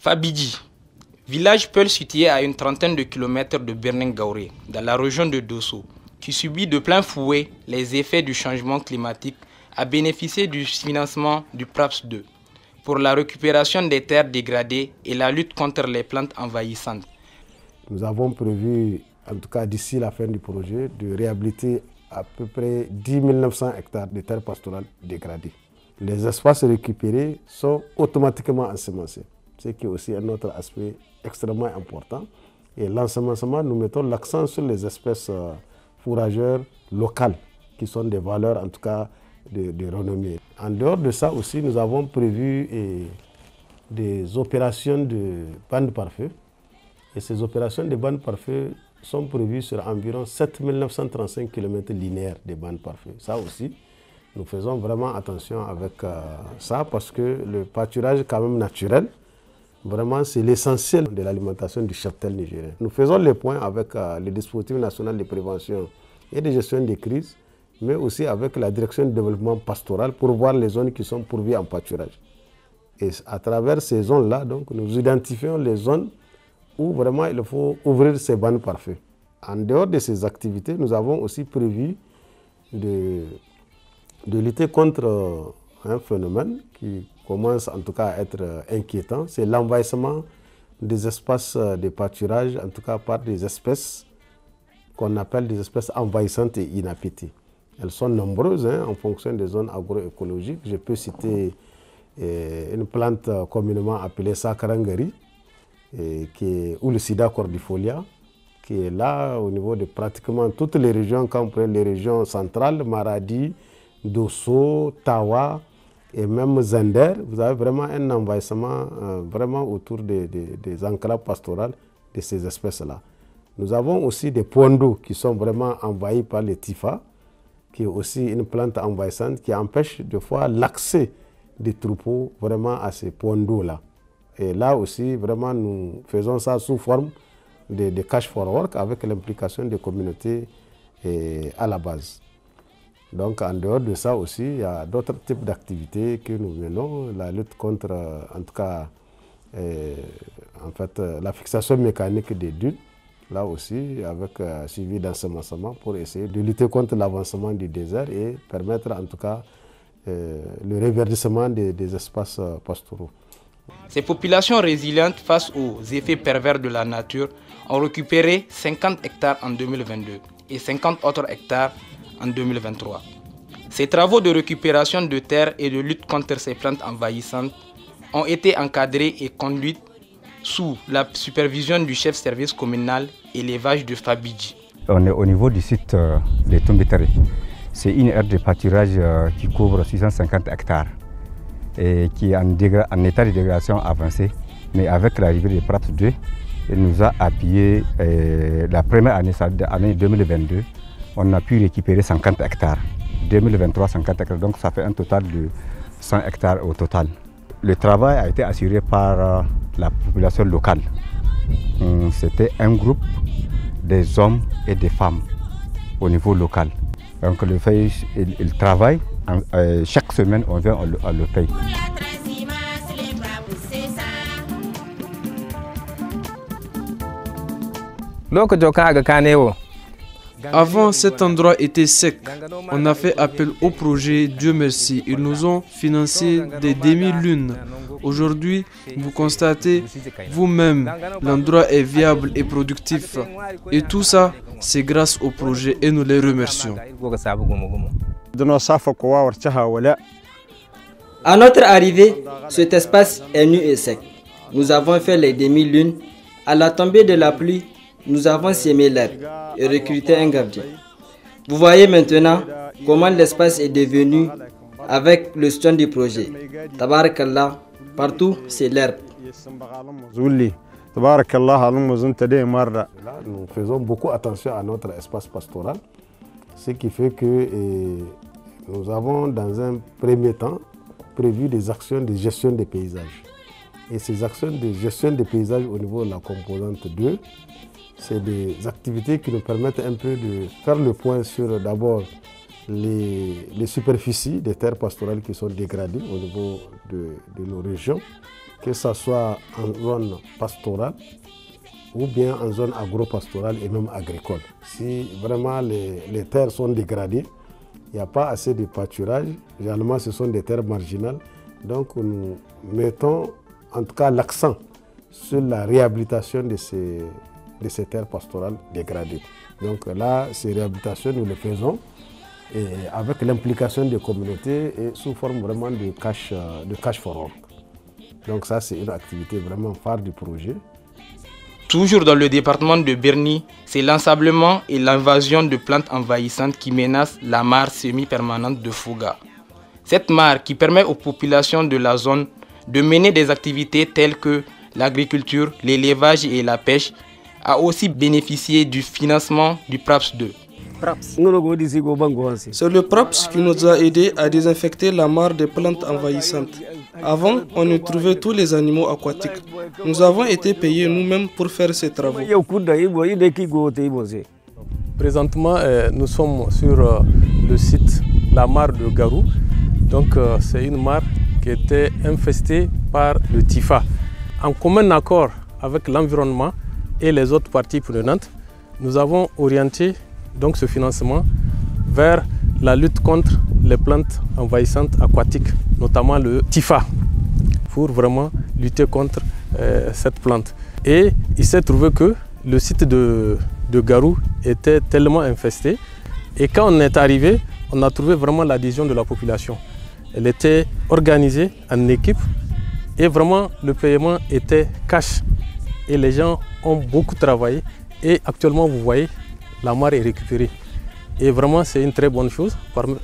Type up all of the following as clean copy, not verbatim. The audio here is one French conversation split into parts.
Fabidji, village Peul situé à une trentaine de kilomètres de Birning-Gaouré, dans la région de Dosso, qui subit de plein fouet les effets du changement climatique, a bénéficié du financement du PRAPS 2 pour la récupération des terres dégradées et la lutte contre les plantes envahissantes. Nous avons prévu, en tout cas d'ici la fin du projet, de réhabiliter à peu près 10 900 hectares de terres pastorales dégradées. Les espaces récupérés sont automatiquement ensemencés, ce qui est aussi un autre aspect extrêmement important. Et l'ensemencement, nous mettons l'accent sur les espèces fourragères locales, qui sont des valeurs en tout cas de renommée. En dehors de ça aussi, nous avons prévu des opérations de bandes par feu. Et ces opérations de bandes par feu sont prévues sur environ 7 935 km linéaires de bandes par feu. Ça aussi, nous faisons vraiment attention avec ça parce que le pâturage quand même naturel, vraiment c'est l'essentiel de l'alimentation du cheptel nigérien. Nous faisons les points avec le dispositif national de prévention et de gestion des crises, mais aussi avec la direction du développement pastoral pour voir les zones qui sont pourvues en pâturage. Et à travers ces zones-là, donc, nous identifions les zones où vraiment il faut ouvrir ces bandes par feu. En dehors de ces activités, nous avons aussi prévu de lutter contre un phénomène qui commence en tout cas à être inquiétant, c'est l'envahissement des espaces de pâturage, en tout cas par des espèces qu'on appelle des espèces envahissantes et inappétées. Elles sont nombreuses en fonction des zones agroécologiques. Je peux citer une plante communément appelée Sakarangari, ou le Sida cordifolia, qui est là au niveau de pratiquement toutes les régions, quand on prend les régions centrales, Maradi, Dosso, Tawa et même Zender. Vous avez vraiment un envahissement vraiment autour des enclaves pastorales de ces espèces-là. Nous avons aussi des points d'eau qui sont vraiment envahis par les tifas, qui est aussi une plante envahissante qui empêche des fois l'accès des troupeaux vraiment à ces points d'eau-là. Et là aussi, vraiment, nous faisons ça sous forme de cash for work avec l'implication des communautés à la base. Donc, en dehors de ça aussi, il y a d'autres types d'activités que nous menons. La lutte contre, en tout cas, la fixation mécanique des dunes. Là aussi, avec suivi d'ensemencement pour essayer de lutter contre l'avancement du désert et permettre en tout cas le réverdissement des espaces pastoraux. Ces populations résilientes face aux effets pervers de la nature ont récupéré 50 hectares en 2022 et 50 autres hectares en 2023. Ces travaux de récupération de terres et de lutte contre ces plantes envahissantes ont été encadrés et conduits sous la supervision du chef service communal élevage de Fabidji. On est au niveau du site de Tombétaré. C'est une aire de pâturage qui couvre 650 hectares et qui est en état de dégradation avancée. Mais avec l'arrivée des PRAPS 2, il nous a appuyé la première année, l'année 2022, on a pu récupérer 50 hectares. 2023, 50 hectares, donc ça fait un total de 100 hectares au total. Le travail a été assuré par la population locale. C'était un groupe des hommes et des femmes au niveau local. Donc le fait, il travaille, chaque semaine on vient, on le paye. Avant, cet endroit était sec. On a fait appel au projet, Dieu merci. Ils nous ont financé des demi-lunes. Aujourd'hui, vous constatez vous-même, l'endroit est viable et productif. Et tout ça, c'est grâce au projet et nous les remercions. À notre arrivée, cet espace est nu et sec. Nous avons fait les demi-lunes. À la tombée de la pluie, nous avons sémé l'herbe et recruté un gardien. Vous voyez maintenant comment l'espace est devenu avec le soutien du projet. Tabarakallah, partout c'est l'herbe. Nous faisons beaucoup attention à notre espace pastoral, ce qui fait que nous avons dans un premier temps prévu des actions de gestion des paysages. Et ces actions de gestion des paysages au niveau de la composante 2, c'est des activités qui nous permettent un peu de faire le point sur d'abord les superficies des terres pastorales qui sont dégradées au niveau de nos régions que ce soit en zone pastorale ou bien en zone agro-pastorale et même agricole. Si vraiment les terres sont dégradées, il n'y a pas assez de pâturage, généralement ce sont des terres marginales, donc nous mettons en tout cas l'accent sur la réhabilitation de ces terres pastorales dégradées. Donc là, ces réhabilitations, nous les faisons et avec l'implication des communautés et sous forme vraiment de cash for all. Donc ça, c'est une activité vraiment phare du projet. Toujours dans le département de Berni, c'est l'ensablement et l'invasion de plantes envahissantes qui menacent la mare semi-permanente de Fouga. Cette mare qui permet aux populations de la zone de mener des activités telles que l'agriculture, l'élevage et la pêche a aussi bénéficié du financement du PRAPS 2. C'est le PRAPS qui nous a aidés à désinfecter la mare des plantes envahissantes. Avant, on y trouvait tous les animaux aquatiques. Nous avons été payés nous-mêmes pour faire ces travaux. Présentement, nous sommes sur le site, la mare de Garou. Donc, c'est une mare qui était infestée par le Tifa. En commun accord avec l'environnement et les autres parties prenantes, nous avons orienté donc ce financement vers la lutte contre les plantes envahissantes aquatiques, notamment le Tifa, pour vraiment lutter contre cette plante. Et il s'est trouvé que le site de Garou était tellement infesté, et quand on est arrivé, on a trouvé vraiment l'adhésion de la population. Elle était organisée en équipe et vraiment le paiement était cash. Et les gens ont beaucoup travaillé et actuellement vous voyez, la mare est récupérée. Et vraiment c'est une très bonne chose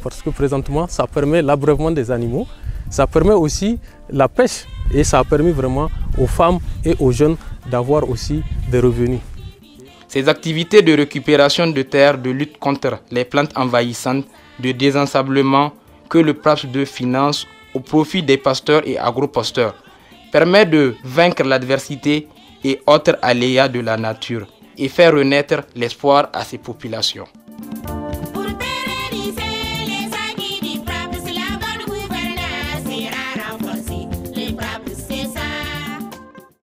parce que présentement ça permet l'abreuvement des animaux, ça permet aussi la pêche et ça a permis vraiment aux femmes et aux jeunes d'avoir aussi des revenus. Ces activités de récupération de terre, de lutte contre les plantes envahissantes, de désensablement que le PRAPS 2 finance au profit des pasteurs et agro-pasteurs permet de vaincre l'adversité et autres aléas de la nature et faire renaître l'espoir à ces populations.